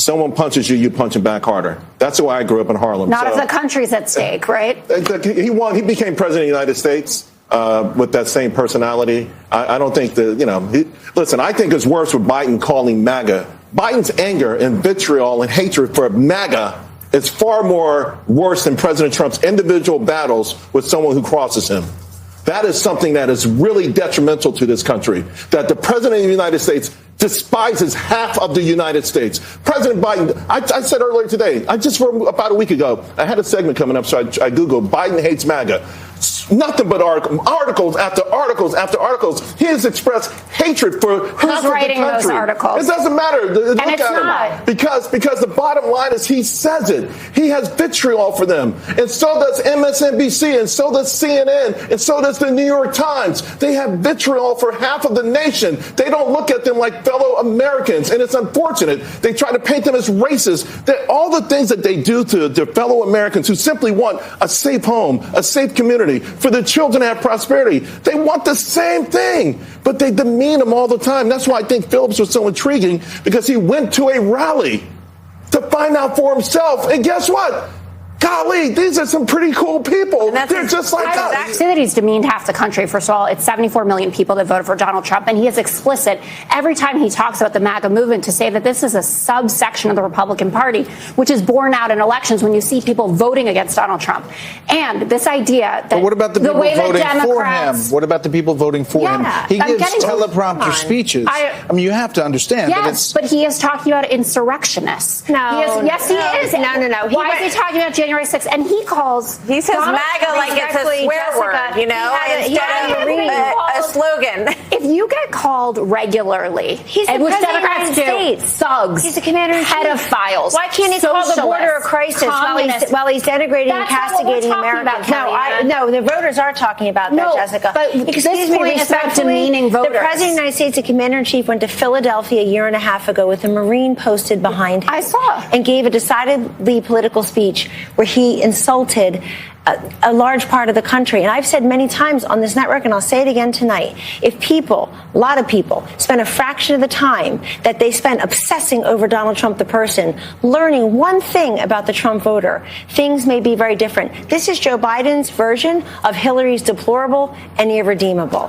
someone punches you, you punch him back harder. That's why I grew up in Harlem. Not if the country's at stake, right? He became president of the United States with that same personality. I don't think that, listen, I think it's worse with Biden calling MAGA. Biden's anger and vitriol and hatred for MAGA is far more worse than President Trump's individual battles with someone who crosses him. That is something that is really detrimental to this country, that the president of the United States despises half of the United States. President Biden, I said earlier today, about a week ago, I had a segment coming up, so I Googled Biden Hates MAGA. Nothing but articles after articles after articles. He has expressed hatred for half of the country. Who's writing those articles? It doesn't matter. Look at him. Because the bottom line is he says it. He has vitriol for them. And so does MSNBC, and so does CNN, and so does the New York Times. They have vitriol for half of the nation. They don't look at them like fellow Americans, and it's unfortunate. They try to paint them as racist. That all the things that they do to their fellow Americans who simply want a safe home, a safe community, for the children to have prosperity. They want the same thing, but they demean them all the time. That's why I think Phillips was so intriguing, because he went to a rally to find out for himself. And guess what? Golly, these are some pretty cool people. They're just like us. I say that he's demeaned half the country. First of all, it's 74 million people that voted for Donald Trump, and he is explicit every time he talks about the MAGA movement to say that this is a subsection of the Republican Party, which is borne out in elections when you see people voting against Donald Trump. And this idea that but what about the people voting for him? What about the people voting for him? He gives teleprompter speeches. I mean, you have to understand. Yes, but he is talking about insurrectionists. Yes, he is. No. Why is he talking about January 6th? And he says Donald MAGA like it's a swear word, instead of a slogan. If you get called regularly, he's the which president Democrats of the United States. Thugs, he's the commander-in-chief, pedophiles. Why can't he call the border a crisis while he's denigrating and castigating Americans? No, the voters are talking about that, Jessica. But this point is about demeaning voters. The president of the United States, the commander-in-chief, went to Philadelphia a year and a half ago with a Marine posted behind him. I saw. And gave a decidedly political speech where he insulted a large part of the country. And I've said many times on this network, and I'll say it again tonight, if people, a lot of people, spend a fraction of the time that they spend obsessing over Donald Trump the person, learning one thing about the Trump voter, things may be very different. This is Joe Biden's version of Hillary's deplorable and irredeemable.